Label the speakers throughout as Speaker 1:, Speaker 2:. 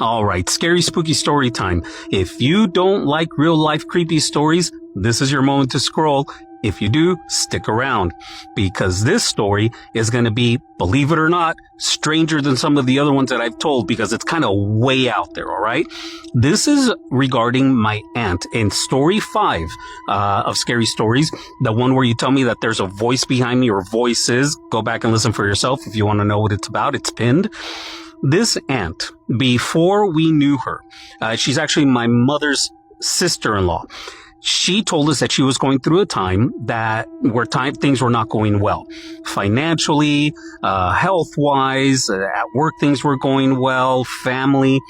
Speaker 1: All right, scary, spooky story time. If you don't like real life creepy stories, this is your moment to scroll. If you do, stick around, because this story is going to be, believe it or not, stranger than some of the other ones that I've told, because it's kind of way out there, all right? This is regarding my aunt in story 5 of Scary Stories, the one where you tell me that there's a voice behind me, or voices. Go back and listen for yourself if you want to know what it's about. It's pinned. This aunt, before we knew her, she's actually my mother's sister-in-law. She told us that she was going through a time where things were not going well. Financially, health-wise, at work things were going well, family.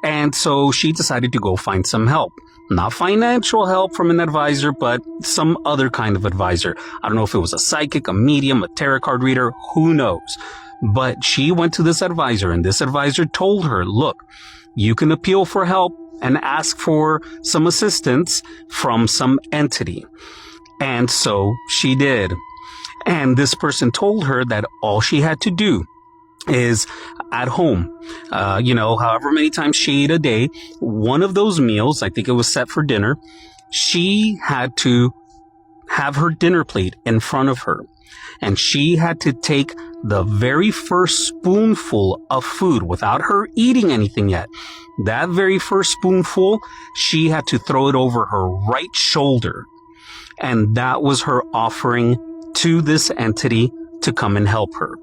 Speaker 1: And so she decided to go find some help. Not financial help from an advisor, but some other kind of advisor. I don't know if it was a psychic, a medium, a tarot card reader, who knows. But she went to this advisor, and this advisor told her, look, you can appeal for help and ask for some assistance from some entity. And so she did. And this person told her that all she had to do is at home, however many times she ate a day, one of those meals, I think it was set for dinner, she had to have her dinner plate in front of her. And she had to take the very first spoonful of food without her eating anything yet. That very first spoonful, she had to throw it over her right shoulder. And that was her offering to this entity to come and help her.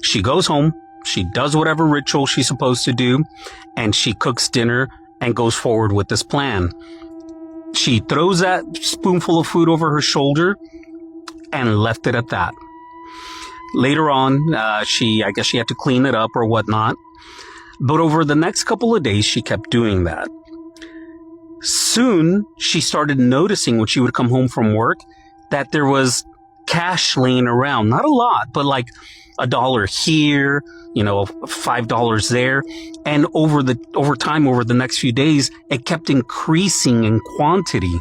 Speaker 1: She goes home, she does whatever ritual she's supposed to do, and she cooks dinner and goes forward with this plan. She throws that spoonful of food over her shoulder and left it at that. Later on, I guess she had to clean it up or whatnot. But over the next couple of days, she kept doing that. Soon, she started noticing when she would come home from work that there was cash laying around. Not a lot, but like $1 here, $5 there. And over time, over the next few days, it kept increasing in quantity.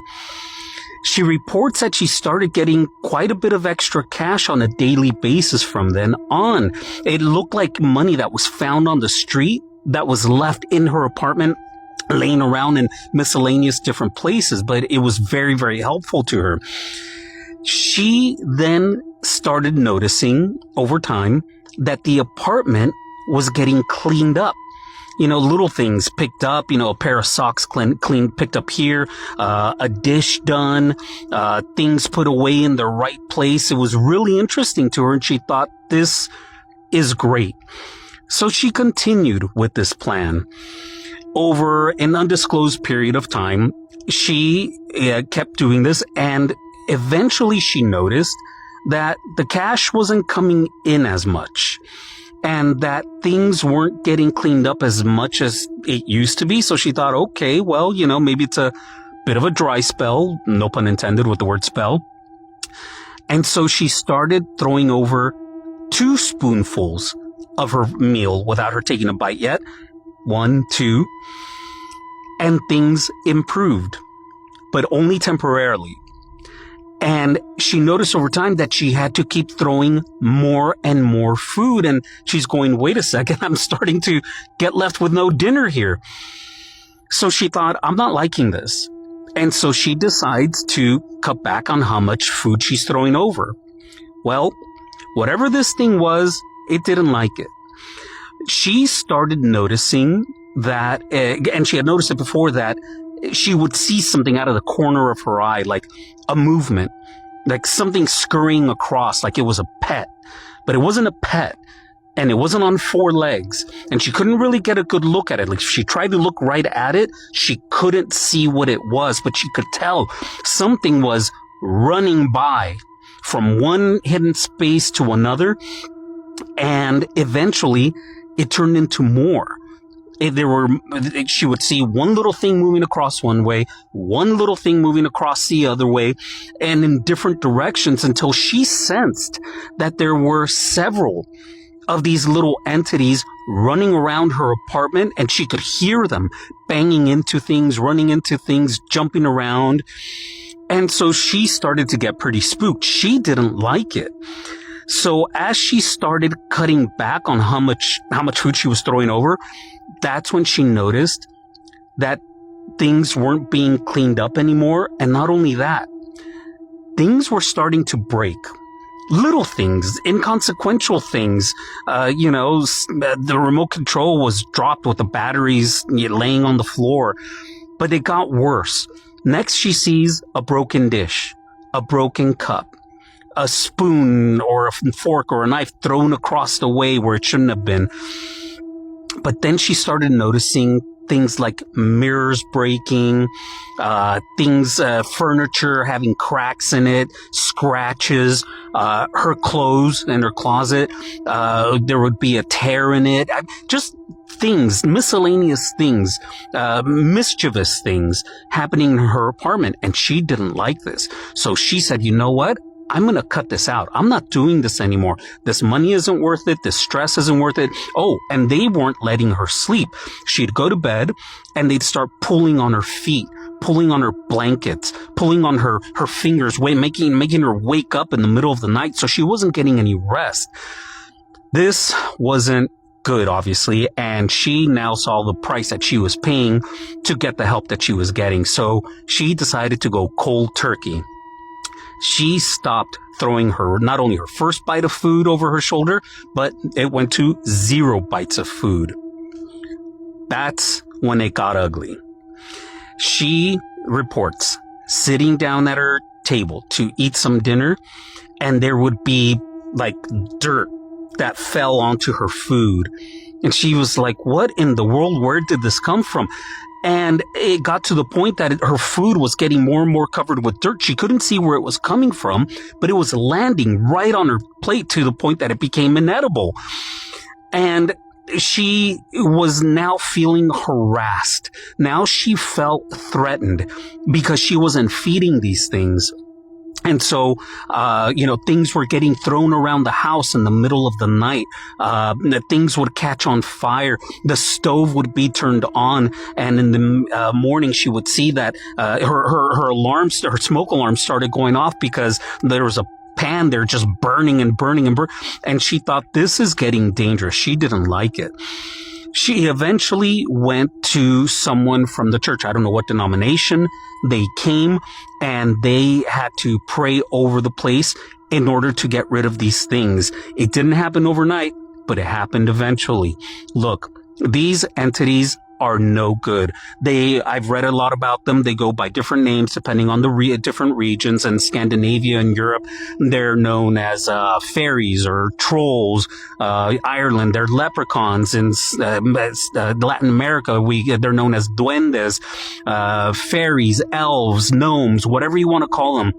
Speaker 1: She reports that she started getting quite a bit of extra cash on a daily basis from then on. It looked like money that was found on the street that was left in her apartment, laying around in miscellaneous different places, but it was very, very helpful to her. She then started noticing over time that the apartment was getting cleaned up. Little things picked up, a pair of socks picked up here, a dish done, things put away in the right place. It was really interesting to her, and she thought, this is great. So she continued with this plan. Over an undisclosed period of time, she kept doing this, and eventually she noticed that the cash wasn't coming in as much, and that things weren't getting cleaned up as much as it used to be. So she thought, okay, well, maybe it's a bit of a dry spell, no pun intended with the word spell. And so she started throwing over 2 spoonfuls of her meal without her taking a bite yet. 1, 2. And things improved, but only temporarily. And she noticed over time that she had to keep throwing more and more food. And she's going, wait a second, I'm starting to get left with no dinner here. So she thought, I'm not liking this. And so she decides to cut back on how much food she's throwing over. Well, whatever this thing was, it didn't like it. She started noticing that, and she had noticed it before, that she would see something out of the corner of her eye, like a movement, like something scurrying across, like it was a pet. But it wasn't a pet, and it wasn't on 4 legs, and she couldn't really get a good look at it. Like, if she tried to look right at it, she couldn't see what it was, but she could tell something was running by from one hidden space to another, and eventually it turned into more. She would see one little thing moving across one way, one little thing moving across the other way, and in different directions, until she sensed that there were several of these little entities running around her apartment, and she could hear them banging into things, running into things, jumping around. And so she started to get pretty spooked. She didn't like it. So as she started cutting back on how much food she was throwing over, that's when she noticed that things weren't being cleaned up anymore. And not only that, things were starting to break. Little things, inconsequential things. The remote control was dropped with the batteries laying on the floor. But it got worse. Next, she sees a broken dish, a broken cup, a spoon or a fork or a knife thrown across the way where it shouldn't have been. But then she started noticing things like mirrors breaking, furniture having cracks in it, scratches, her clothes in her closet. There would be a tear in it. Just things, miscellaneous things, mischievous things happening in her apartment. And she didn't like this. So she said, you know what? I'm going to cut this out. I'm not doing this anymore. This money isn't worth it. This stress isn't worth it. Oh, and they weren't letting her sleep. She'd go to bed and they'd start pulling on her feet, pulling on her blankets, pulling on her fingers, making her wake up in the middle of the night. So she wasn't getting any rest. This wasn't good, obviously. And she now saw the price that she was paying to get the help that she was getting. So she decided to go cold turkey. She stopped throwing not only her first bite of food over her shoulder, but it went to 0 bites of food. That's when it got ugly. She reports sitting down at her table to eat some dinner, and there would be like dirt that fell onto her food. And she was like, what in the world? Where did this come from? And it got to the point that her food was getting more and more covered with dirt. She couldn't see where it was coming from, but it was landing right on her plate to the point that it became inedible. And she was now feeling harassed. Now she felt threatened because she wasn't feeding these things. And so, things were getting thrown around the house in the middle of the night. Things would catch on fire. The stove would be turned on. And in the morning, she would see that her smoke alarm started going off because there was a pan there just burning and burning and burning. And she thought, this is getting dangerous. She didn't like it. She eventually went to someone from the church. I don't know what denomination. They came and they had to pray over the place in order to get rid of these things. It didn't happen overnight, but it happened eventually. Look, these entities are no good. I've read a lot about them. They go by different names depending on the different regions. In Scandinavia and Europe, they're known as fairies or trolls. Ireland, they're leprechauns. In Latin America, they're known as duendes, fairies, elves, gnomes, whatever you want to call them.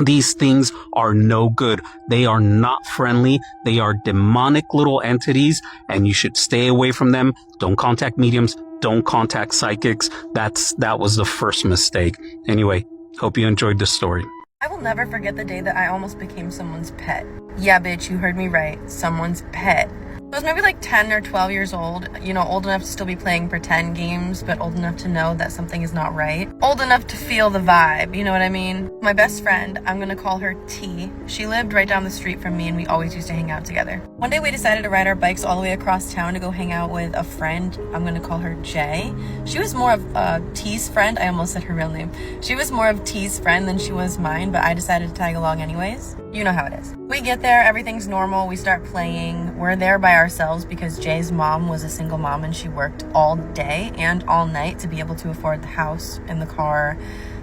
Speaker 1: These things are no good. They are not friendly. They are demonic little entities, and you should stay away from them. Don't contact mediums. Don't contact psychics. That was the first mistake. Anyway, hope you enjoyed this story.
Speaker 2: I will never forget the day that I almost became someone's pet. Yeah, bitch, you heard me right. Someone's pet. I was maybe like 10 or 12 years old, old enough to still be playing pretend games, but old enough to know that something is not right. Old enough to feel the vibe, you know what I mean? My best friend, I'm gonna call her T. She lived right down the street from me and we always used to hang out together. One day we decided to ride our bikes all the way across town to go hang out with a friend. I'm gonna call her J. She was more of T's friend. I almost said her real name. She was more of T's friend than she was mine, but I decided to tag along anyways. You know how it is. We get there, everything's normal, we start playing. We're there by ourselves because Jay's mom was a single mom and she worked all day and all night to be able to afford the house and the car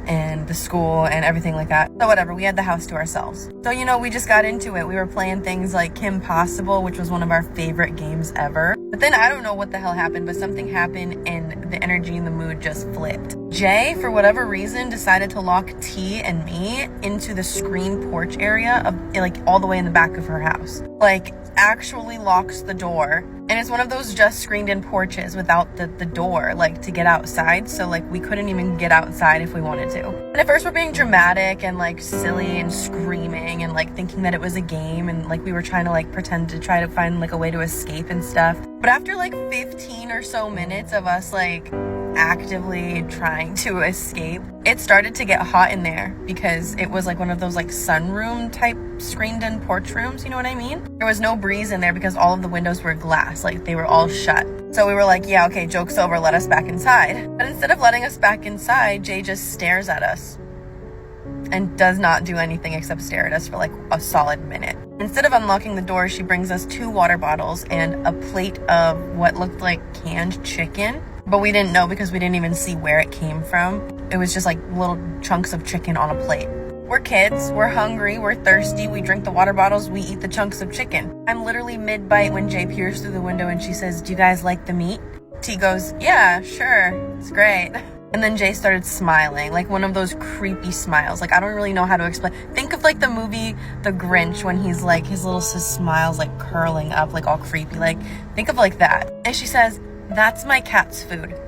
Speaker 2: and the school and everything like that. So whatever, we had the house to ourselves. So, we just got into it. We were playing things like Kim Possible, which was one of our favorite games ever. But then I don't know what the hell happened, but something happened and the energy and the mood just flipped. Jay, for whatever reason, decided to lock T and me into the screen porch area of all the way in the back of her house. Actually locks the door. And it's one of those just screened in porches without the door, to get outside. So we couldn't even get outside if we wanted to. And at first we're being dramatic and silly and screaming and thinking that it was a game. And we were trying to pretend to try to find a way to escape and stuff. But after 15 or so minutes of us actively trying to escape. It started to get hot in there because it was like one of those like sunroom type screened in porch rooms, you know what I mean? There was no breeze in there because all of the windows were glass, like they were all shut. So we were like, yeah, okay, joke's over, let us back inside. But instead of letting us back inside, Jay just stares at us and does not do anything except stare at us for like a solid minute. Instead of unlocking the door, she brings us 2 water bottles and a plate of what looked like canned chicken, but we didn't know because we didn't even see where it came from. It was just like little chunks of chicken on a plate. We're kids, we're hungry, we're thirsty, we drink the water bottles, we eat the chunks of chicken. I'm literally mid-bite when Jay peers through the window and she says, "Do you guys like the meat?" T goes, "Yeah, sure, it's great." And then Jay started smiling, like one of those creepy smiles. Like, I don't really know how to explain. Think of like the movie The Grinch when he's like, his little smile's like curling up, like all creepy. Like, think of like that. And she says, "That's my cat's food."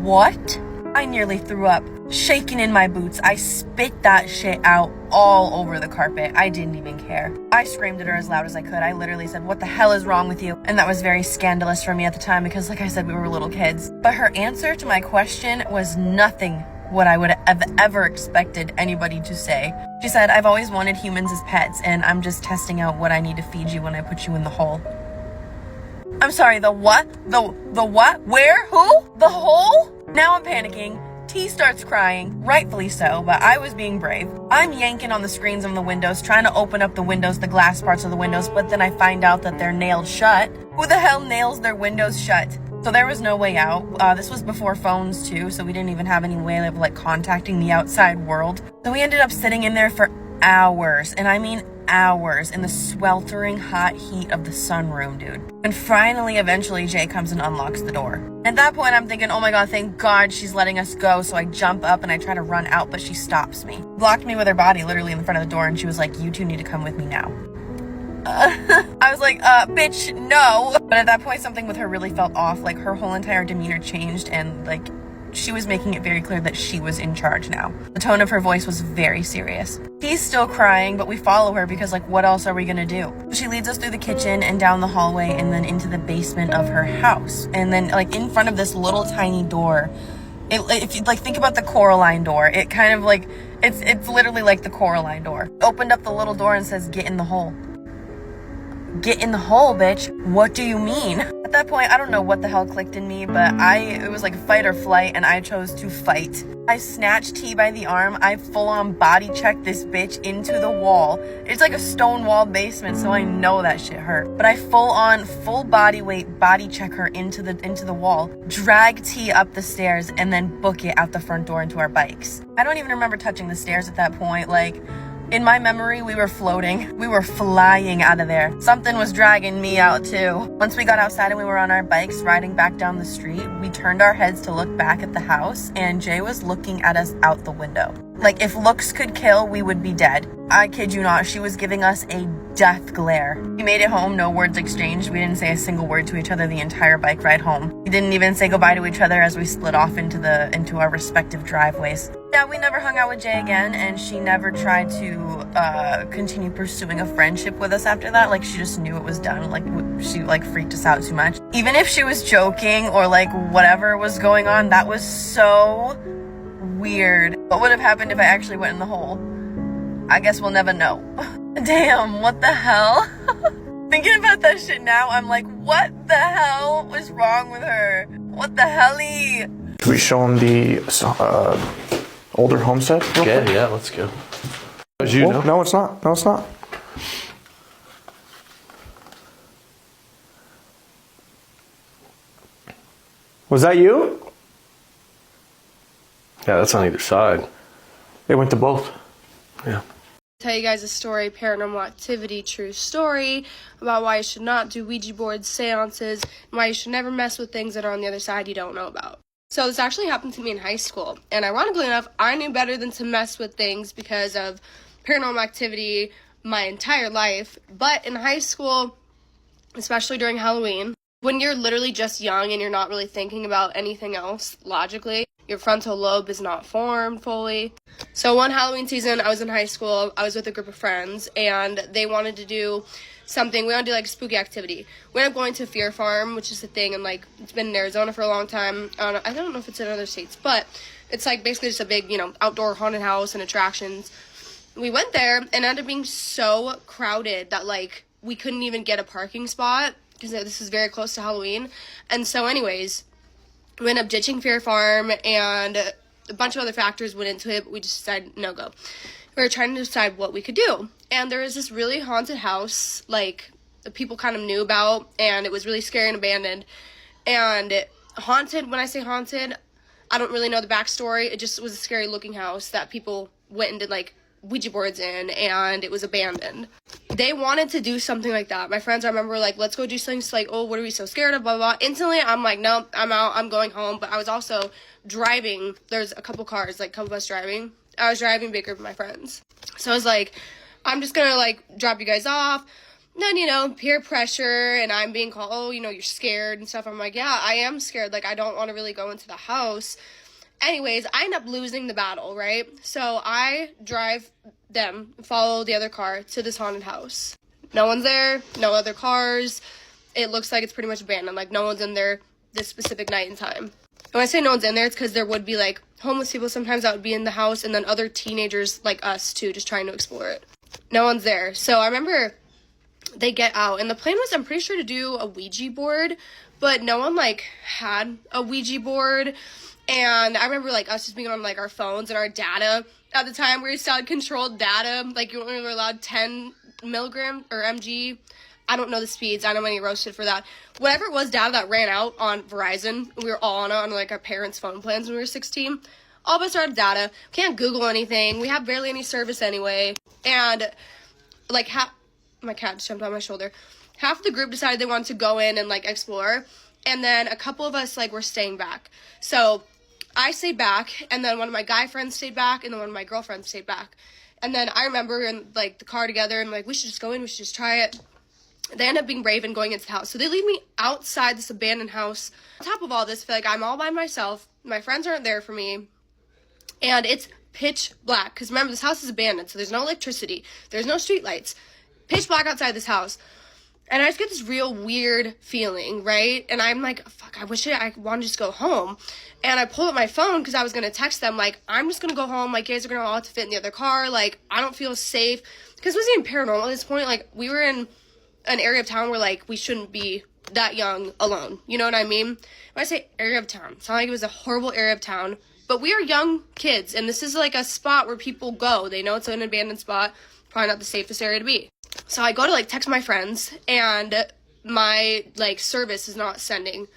Speaker 2: What? I nearly threw up. Shaking in my boots, I spit that shit out all over the carpet. I didn't even care. I screamed at her as loud as I could. I literally said, "What the hell is wrong with you?" And that was very scandalous for me at the time because, like I said, we were little kids. But her answer to my question was nothing what I would have ever expected anybody to say. She said, "I've always wanted humans as pets, and I'm just testing out what I need to feed you when I put you in the hole." I'm sorry, the what? The what? Where? Who? The hole? Now I'm panicking. T starts crying, rightfully so, but I was being brave. I'm yanking on the screens of the windows, trying to open up the windows, the glass parts of the windows, but then I find out that they're nailed shut. Who the hell nails their windows shut? So there was no way out. This was before phones too, so we didn't even have any way of like contacting the outside world. So we ended up sitting in there for hours, and I mean hours, in the sweltering hot heat of the sunroom, dude. And finally, eventually, Jay comes and unlocks the door. At that point, I'm thinking, oh my god, thank god she's letting us go. So I jump up and I try to run out, but she stops me. Blocked me with her body literally in front of the door, and she was like, "You two need to come with me now." I was like, bitch, no. But at that point, something with her really felt off. Like, her whole entire demeanor changed, and like, she was making it very clear that she was in charge now. The tone of her voice was very serious. He's still crying, but we follow her because, like, what else are we gonna do? She leads us through the kitchen and down the hallway and then into the basement of her house. And then, like, in front of this little tiny door, if you, like, think about the Coraline door, it kind of, like, it's literally like the Coraline door. Opened up the little door and says, "Get in the hole." Get in the hole, bitch. What do you mean? At that point, I don't know what the hell clicked in me, but it was like fight or flight, and I chose to fight. I snatched T by the arm. I full-on body checked this bitch into the wall. It's like a stone wall basement, so I know that shit hurt. But I full body weight body check her into the wall, drag T up the stairs, and then book it out the front door into our bikes. I don't even remember touching the stairs at that point. Like, in my memory, we were floating. We were flying out of there. Something was dragging me out too. Once we got outside and we were on our bikes riding back down the street, we turned our heads to look back at the house, and Jay was looking at us out the window. Like, if looks could kill, we would be dead. I kid you not, she was giving us a death glare. We made it home, no words exchanged. We didn't say a single word to each other the entire bike ride home. We didn't even say goodbye to each other as we split off into our respective driveways. Yeah, we never hung out with Jay again, and she never tried to continue pursuing a friendship with us after that. Like, she just knew it was done. Like, she like freaked us out too much. Even if she was joking or like whatever was going on, that was so weird. What would have happened if I actually went in the hole? I guess we'll never know. Damn, what the hell? Thinking about that shit now, I'm like, what the hell was wrong with her? What the helly?
Speaker 3: Can we show them the older homestead?
Speaker 4: Yeah, let's go. As you know.
Speaker 3: No, it's not. No, it's not. Was that you?
Speaker 4: Yeah, that's on either side.
Speaker 3: They went to both.
Speaker 4: Yeah.
Speaker 5: Tell you guys a story, paranormal activity, true story, about why you should not do Ouija boards, seances, and why you should never mess with things that are on the other side you don't know about. So this actually happened to me in high school, and ironically enough, I knew better than to mess with things because of paranormal activity my entire life. But in high school, especially during Halloween, when you're literally just young and you're not really thinking about anything else logically, your frontal lobe is not formed fully. So one Halloween season, I was in high school, I was with a group of friends, and they wanted to do something. We want to do like a spooky activity. We end up going to Fear Farm, which is a thing, and like it's been in Arizona for a long time. I don't know if it's in other states, but it's like basically just a big, you know, outdoor haunted house and attractions. We went there and ended up being so crowded that like we couldn't even get a parking spot because this is very close to Halloween. And so anyways, we ended up ditching Fear Farm, and a bunch of other factors went into it, but we just decided no go. We were trying to decide what we could do. And there was this really haunted house, like, that people kind of knew about, and it was really scary and abandoned. And haunted, when I say haunted, I don't really know the backstory. It just was a scary looking house that people went and did, like, Ouija boards in, and it was abandoned. They wanted to do something like that. My friends, I remember, were like, let's go do something. It's like, oh, what are we so scared of, blah, blah, blah. Instantly, I'm like, no, I'm out, I'm going home. But I was also driving. There's a couple cars, like, a couple of us driving. I was driving bigger with my friends. So I was like, I'm just gonna, like, drop you guys off. Then, you know, peer pressure, and I'm being called, oh, you know, you're scared and stuff. I'm like, yeah, I am scared. Like, I don't want to really go into the house. Anyways, I end up losing the battle, right? So I drive them, follow the other car to this haunted house. No one's there, no other cars. It looks like it's pretty much abandoned. Like, no one's in there this specific night and time. When I say no one's in there, it's because there would be, like, homeless people sometimes that would be in the house, and then other teenagers like us, too, just trying to explore it. No one's there. So I remember they get out, and the plan was, I'm pretty sure, to do a Ouija board, but no one, like, had a Ouija board. And I remember, like, us just being on, like, our phones and our data. At the time, we still had controlled data. Like, you only were allowed 10 milligram or mg. I don't know the speeds. I know many roasted for that. Whatever it was, data that ran out on Verizon. We were all on like, our parents' phone plans when we were 16. All of us are out of data. Can't Google anything. We have barely any service anyway. And, like, my cat just jumped on my shoulder. Half of the group decided they wanted to go in and, like, explore. And then a couple of us, like, were staying back. So I stayed back, and then one of my guy friends stayed back, and then one of my girlfriends stayed back. And then I remember we were in, like, the car together, and, like, we should just go in, we should just try it. They end up being brave and going into the house. So they leave me outside this abandoned house. On top of all this, I feel like I'm all by myself. My friends aren't there for me. And it's pitch black. Because remember, this house is abandoned, so there's no electricity. There's no street lights. Pitch black outside this house. And I just get this real weird feeling, right? And I'm like, fuck, I wish I want to just go home. And I pull up my phone because I was going to text them, like, I'm just going to go home. Like, you guys are going to all have to fit in the other car. Like, I don't feel safe. Because it wasn't even paranormal at this point. Like, we were in an area of town where, like, we shouldn't be that young alone. You know what I mean? When I say area of town, it's not like it was a horrible area of town. But we are young kids. And this is, like, a spot where people go. They know it's an abandoned spot. Probably not the safest area to be. So I go to, like, text my friends, and my, like, service is not sending.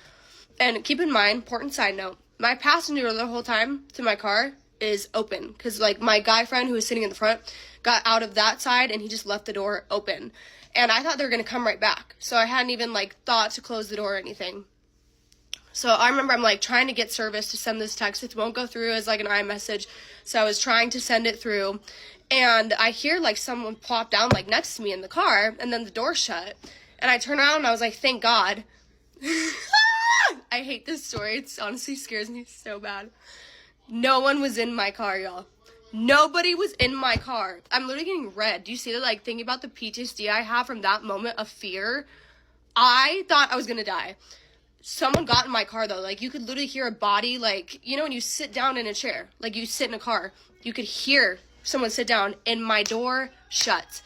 Speaker 5: And keep in mind, important side note, my passenger door the whole time to my car is open. Because, like, my guy friend who was sitting in the front got out of that side, and he just left the door open. And I thought they were going to come right back. So I hadn't even, like, thought to close the door or anything. So I remember I'm, like, trying to get service to send this text. It won't go through as, like, an iMessage. So I was trying to send it through. And I hear, like, someone plop down, like, next to me in the car, and then the door shut. And I turn around, and I was like, thank God. I hate this story. It honestly scares me so bad. No one was in my car, y'all. Nobody was in my car. I'm literally getting red. Do you see that, like, thinking about the PTSD I have from that moment of fear? I thought I was gonna die. Someone got in my car, though. Like, you could literally hear a body, like, you know when you sit down in a chair? Like, you sit in a car. You could hear someone sit down, and my door shut.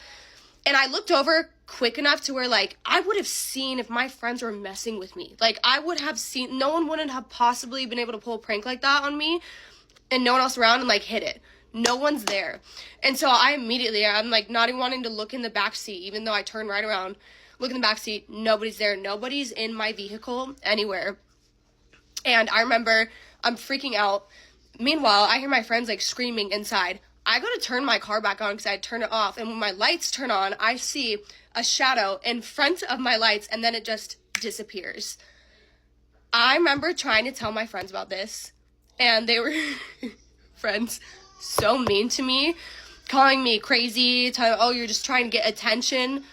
Speaker 5: And I looked over quick enough to where, like, I would have seen if my friends were messing with me. Like, I would have seen, no one wouldn't have possibly been able to pull a prank like that on me, and no one else around, and, like, hit it. No one's there. And so I'm like, not even wanting to look in the back seat, even though I turned right around, look in the back seat, nobody's there. Nobody's in my vehicle anywhere. And I remember I'm freaking out. Meanwhile, I hear my friends, like, screaming inside. I go to turn my car back on because I turned it off. And when my lights turn on, I see a shadow in front of my lights, and then it just disappears. I remember trying to tell my friends about this, and they were, friends, so mean to me, calling me crazy, telling, oh, you're just trying to get attention.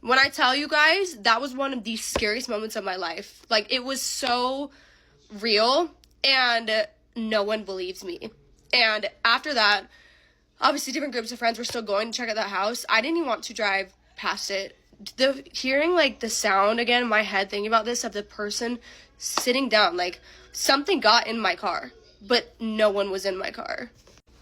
Speaker 5: When I tell you guys, that was one of the scariest moments of my life. Like, it was so real, and no one believes me. And after that, obviously different groups of friends were still going to check out that house. I didn't even want to drive past it hearing like the sound again in my head, thinking about this, of the person sitting down, like something got in my car, but no one was in my car.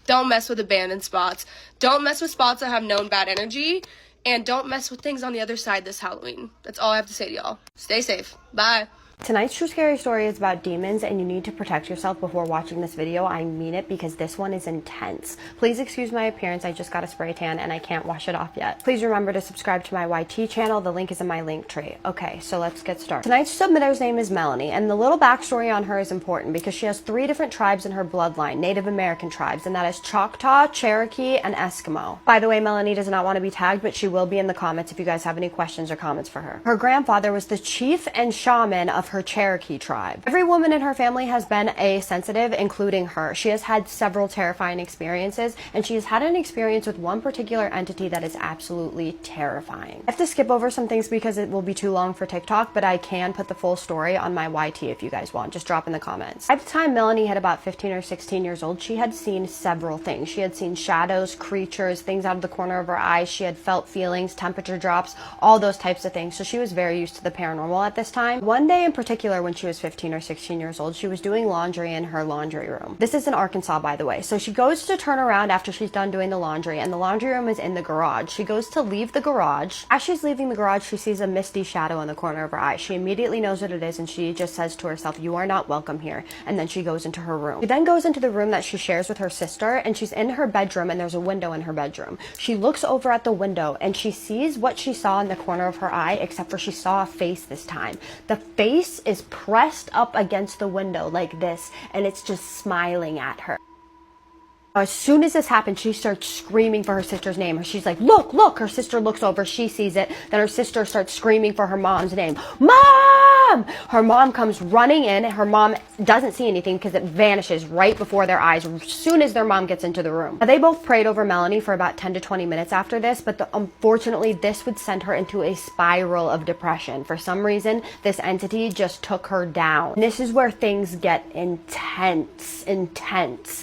Speaker 5: Don't mess with abandoned spots. Don't mess with spots that have known bad energy. And don't mess with things on the other side this Halloween. That's all I have to say to y'all. Stay safe. Bye.
Speaker 6: Tonight's true scary story is about demons, and you need to protect yourself before watching this video. I mean it, because this one is intense. Please excuse my appearance. I just got a spray tan and I can't wash it off yet. Please remember to subscribe to my YT channel. The link is in my link tree. Okay, so let's get started. Tonight's submitter's name is Melanie, and the little backstory on her is important because she has 3 different tribes in her bloodline, Native American tribes, and that is Choctaw, Cherokee, and Eskimo. By the way, Melanie does not want to be tagged, but she will be in the comments if you guys have any questions or comments for her. Her grandfather was the chief and shaman of her Cherokee tribe. Every woman in her family has been a sensitive, including her. She has had several terrifying experiences, and she has had an experience with one particular entity that is absolutely terrifying. I have to skip over some things because it will be too long for TikTok, but I can put the full story on my YT if you guys want. Just drop in the comments. At the time Melanie had about 15 or 16 years old, she had seen several things. She had seen shadows, creatures, things out of the corner of her eyes. She had felt feelings, temperature drops, all those types of things. So she was very used to the paranormal at this time. One day in particular, when she was 15 or 16 years old, she was doing laundry in her laundry room. This is in Arkansas, by the way. So she goes to turn around after she's done doing the laundry, and the laundry room is in the garage. She goes to leave the garage. As she's leaving the garage, she sees a misty shadow in the corner of her eye. She immediately knows what it is, and she just says to herself, "You are not welcome here." And then she goes into her room. She then goes into the room that she shares with her sister, and she's in her bedroom, and there's a window in her bedroom. She looks over at the window, and she sees what she saw in the corner of her eye, except for she saw a face this time. The face is pressed up against the window like this, and it's just smiling at her. As soon as this happens, she starts screaming for her sister's name. She's like, "Look, look!" Her sister looks over, she sees it. Then her sister starts screaming for her mom's name. "Mom!" Her mom comes running in. Her mom doesn't see anything because it vanishes right before their eyes as soon as their mom gets into the room. Now, they both prayed over Melanie for about 10 to 20 minutes after this, but unfortunately, this would send her into a spiral of depression. For some reason, this entity just took her down. And this is where things get intense.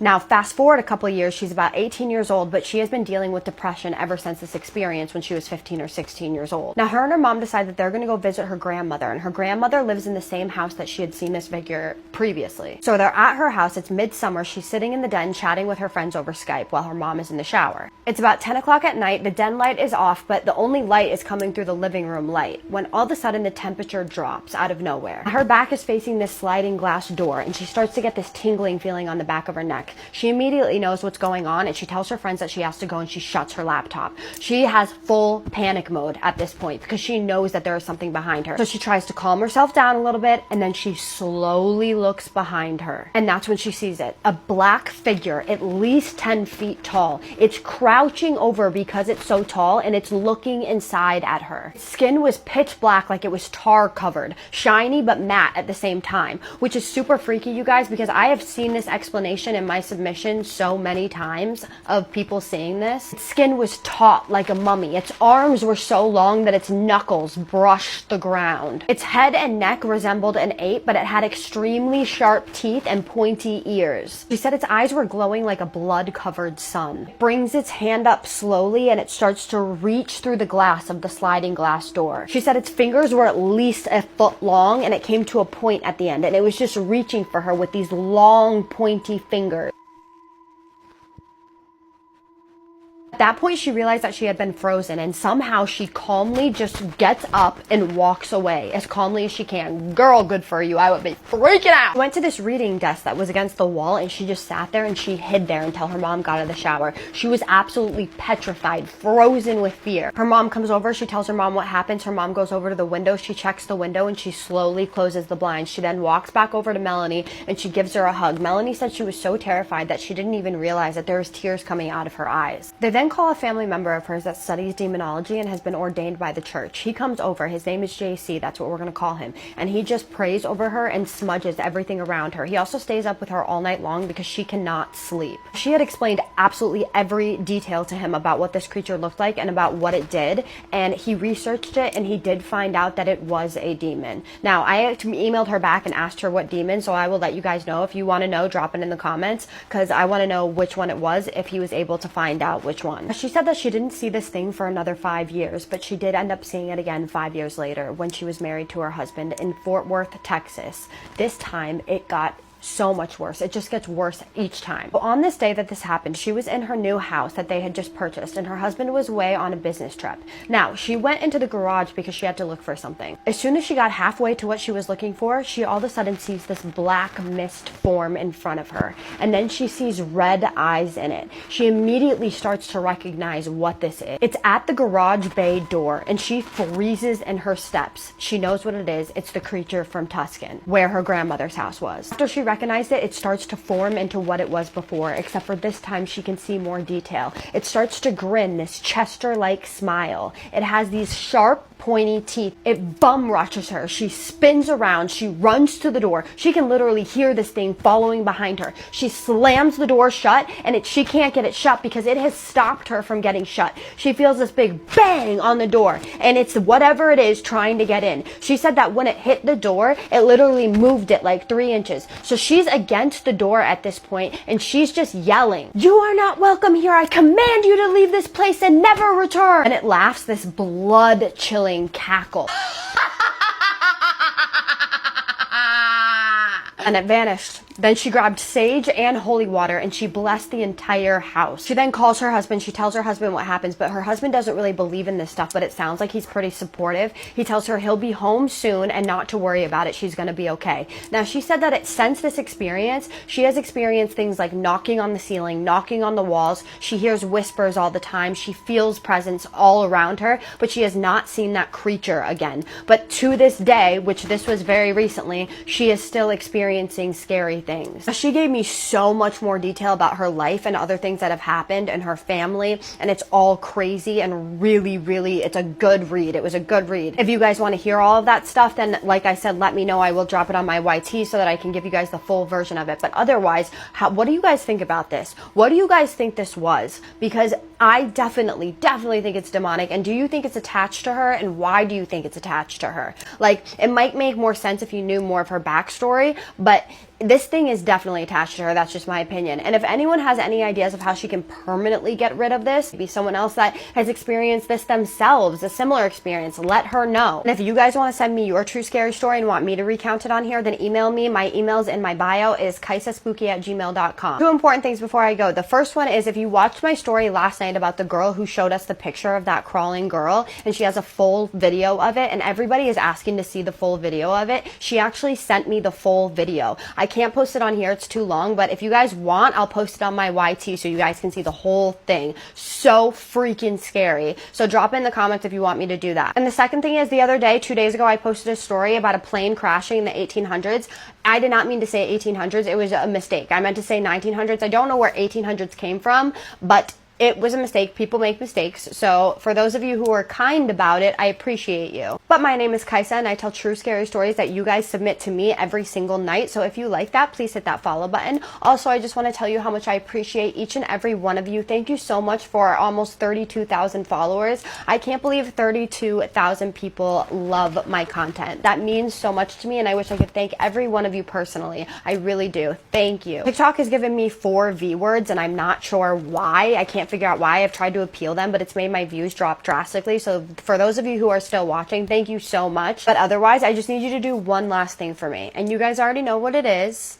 Speaker 6: Now, fast forward a couple of years, she's about 18 years old, but she has been dealing with depression ever since this experience when she was 15 or 16 years old. Now, her and her mom decide that they're going to go visit her grandmother, and her grandmother lives in the same house that she had seen this figure previously. So they're at her house. It's midsummer. She's sitting in the den chatting with her friends over Skype while her mom is in the shower. It's about 10 o'clock at night. The den light is off, but the only light is coming through the living room light, when all of a sudden the temperature drops out of nowhere. Her back is facing this sliding glass door, and she starts to get this tingling feeling on the back of her neck. She immediately knows what's going on, and she tells her friends that she has to go, and she shuts her laptop. She has full panic mode at this point because she knows that there is something behind her. So she tries to calm herself down a little bit, and then she slowly looks behind her, and that's when she sees it. A black figure, at least 10 feet tall. It's crouching over because it's so tall, and it's looking inside at her. Its skin was pitch black, like it was tar covered, shiny but matte at the same time, which is super freaky, you guys, because I have seen this explanation in my submission so many times of people seeing this. Its skin was taut like a mummy. Its arms were so long that its knuckles brushed the ground. Its head and neck resembled an ape, but it had extremely sharp teeth and pointy ears. She said its eyes were glowing like a blood-covered sun. It brings its hand up slowly, and it starts to reach through the glass of the sliding glass door. She said its fingers were at least a foot long, and it came to a point at the end, and it was just reaching for her with these long, pointy fingers. At that point, she realized that she had been frozen, and somehow she calmly just gets up and walks away as calmly as she can. Girl, good for you. I would be freaking out. She went to this reading desk that was against the wall, and she just sat there and she hid there until her mom got out of the shower. She was absolutely petrified, frozen with fear. Her mom comes over. She tells her mom what happens. Her mom goes over to the window. She checks the window, and she slowly closes the blinds. She then walks back over to Melanie, and she gives her a hug. Melanie said she was so terrified that she didn't even realize that there was tears coming out of her eyes. They then call a family member of hers that studies demonology and has been ordained by the church. He comes over. His name is JC. That's what we're going to call him. And he just prays over her and smudges everything around her. He also stays up with her all night long because she cannot sleep. She had explained absolutely every detail to him about what this creature looked like and about what it did. And he researched it, and he did find out that it was a demon. Now, I emailed her back and asked her what demon, so I will let you guys know. If you want to know, drop it in the comments, because I want to know which one it was, if he was able to find out which one one. She said that she didn't see this thing for another 5 years, but she did end up seeing it again 5 years later when she was married to her husband in Fort Worth, Texas. This time it got so much worse. It just gets worse each time. But on this day that this happened, she was in her new house that they had just purchased, and her husband was away on a business trip. Now, she went into the garage because she had to look for something. As soon as she got halfway to what she was looking for, she all of a sudden sees this black mist form in front of her, and then she sees red eyes in it. She immediately starts to recognize what this is. It's at the garage bay door, and she freezes in her steps. She knows what it is. It's the creature from Tuscan, where her grandmother's house was. After she recognized it, it starts to form into what it was before, except for this time she can see more detail. It starts to grin this Chester-like smile. It has these sharp, pointy teeth. It bum rushes her. She spins around. She runs to the door. She can literally hear this thing following behind her. She slams the door shut, and she can't get it shut because it has stopped her from getting shut. She feels this big bang on the door, and it's whatever it is trying to get in. She said that when it hit the door, it literally moved it like 3 inches. So she's against the door at this point, and she's just yelling, "You are not welcome here. I command you to leave this place and never return." And it laughs this blood-chilling cackle. And it vanished. Then she grabbed sage and holy water and she blessed the entire house. She then calls her husband. She tells her husband what happens, but her husband doesn't really believe in this stuff, but it sounds like he's pretty supportive. He tells her he'll be home soon and not to worry about it. She's going to be okay. Now, she said that since this experience, she has experienced things like knocking on the ceiling, knocking on the walls. She hears whispers all the time. She feels presence all around her, but she has not seen that creature again. But to this day, which this was very recently, she is still experiencing scary things. She gave me so much more detail about her life and other things that have happened and her family, and it's all crazy and really, it's a good read. It was a good read. If you guys want to hear all of that stuff, then like I said, let me know. I will drop it on my YT so that I can give you guys the full version of it. But otherwise, what do you guys think about this? What do you guys think this was? Because I definitely think it's demonic. And do you think it's attached to her? And why do you think it's attached to her? Like, it might make more sense if you knew more of her backstory, but this thing is definitely attached to her. That's just my opinion. And if anyone has any ideas of how she can permanently get rid of this, maybe someone else that has experienced this themselves, a similar experience, let her know. And if you guys want to send me your true scary story and want me to recount it on here, then email me. My email's in my bio is kaisaspooky@gmail.com. 2 important things before I go. The first one is, if you watched my story last night about the girl who showed us the picture of that crawling girl, and she has a full video of it, and everybody is asking to see the full video of it, she actually sent me the full video. I can't post it on here, it's too long, but if you guys want, I'll post it on my YT so you guys can see the whole thing. So freaking scary. So drop in the comments if you want me to do that. And the second thing is, the other day, 2 days ago, I posted a story about a plane crashing in the 1800s. I did not mean to say 1800s. It was a mistake. I meant to say 1900s. I don't know where 1800s came from, but it was a mistake. People make mistakes. So for those of you who are kind about it, I appreciate you. But my name is Kaisa, and I tell true scary stories that you guys submit to me every single night. So if you like that, please hit that follow button. Also, I just want to tell you how much I appreciate each and every one of you. Thank you so much for almost 32,000 followers. I can't believe 32,000 people love my content. That means so much to me, and I wish I could thank every one of you personally. I really do. Thank you. TikTok has given me 4 V words, and I'm not sure why. I can't figure out why. I've tried to appeal them, but it's made my views drop drastically. So for those of you who are still watching, thank you so much. But otherwise, I just need you to do one last thing for me. And you guys already know what it is.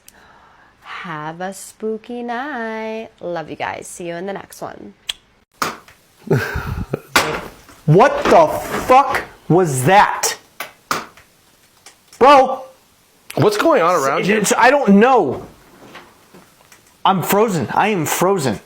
Speaker 6: Have a spooky night. Love you guys. See you in the next one.
Speaker 3: What the fuck was that? Bro,
Speaker 4: What's going on around you?
Speaker 3: I don't know. I'm frozen. I am frozen.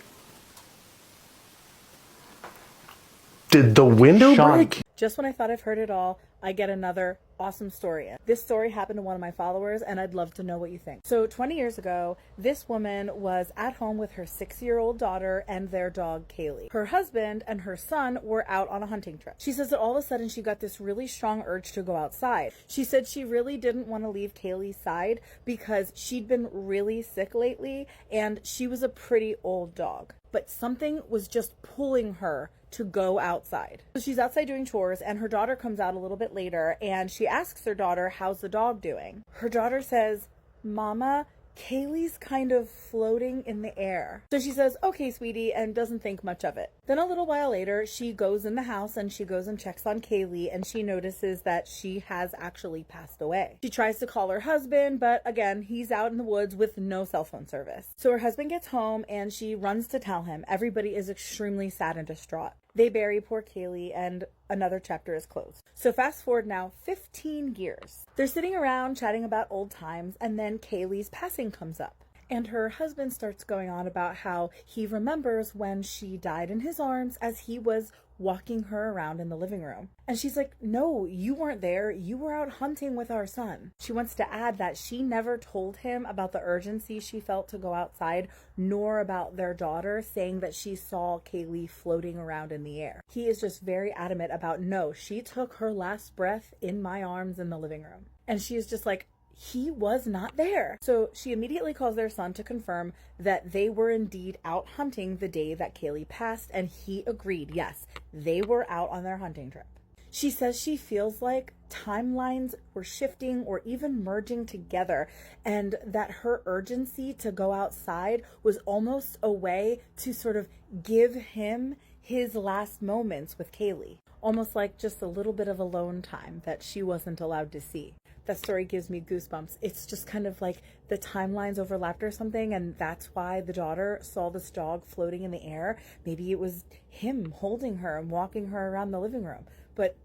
Speaker 4: Did the window
Speaker 3: Sean.
Speaker 4: break?
Speaker 7: Just when I thought I've heard it all, I get another awesome story in. This story happened to one of my followers, and I'd love to know what you think. So 20 years ago, this woman was at home with her 6-year-old daughter and their dog, Kaylee. Her husband and her son were out on a hunting trip. She says that all of a sudden she got this really strong urge to go outside. She said she really didn't want to leave Kaylee's side because she'd been really sick lately, and she was a pretty old dog. But something was just pulling her to go outside. So she's outside doing chores, and her daughter comes out a little bit later, and she asks her daughter, how's the dog doing? Her daughter says, Mama, Kaylee's kind of floating in the air. So she says, okay, sweetie, and doesn't think much of it. Then a little while later, she goes in the house and she goes and checks on Kaylee, and she notices that she has actually passed away. She tries to call her husband, but again, he's out in the woods with no cell phone service. So her husband gets home and she runs to tell him. Everybody is extremely sad and distraught. They bury poor Kaylee and another chapter is closed. So fast forward now 15 years. They're sitting around chatting about old times, and then Kaylee's passing comes up. And her husband starts going on about how he remembers when she died in his arms as he was walking her around in the living room. And she's like, no, you weren't there. You were out hunting with our son. She wants to add that she never told him about the urgency she felt to go outside, nor about their daughter, saying that she saw Kaylee floating around in the air. He is just very adamant about, no, she took her last breath in my arms in the living room. And she is just like, he was not there. So she immediately calls their son to confirm that they were indeed out hunting the day that Kaylee passed, and he agreed, yes, they were out on their hunting trip. She says she feels like timelines were shifting or even merging together, and that her urgency to go outside was almost a way to sort of give him his last moments with Kaylee. Almost like just a little bit of alone time that she wasn't allowed to see. That story gives me goosebumps. It's just kind of like the timelines overlapped or something, and that's why the daughter saw this dog floating in the air. Maybe it was him holding her and walking her around the living room, but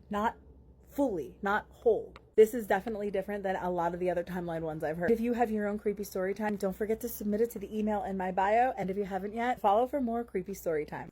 Speaker 7: not fully, not whole. This is definitely different than a lot of the other timeline ones I've heard. If you have your own creepy story time, don't forget to submit it to the email in my bio, and if you haven't yet, follow for more creepy story time.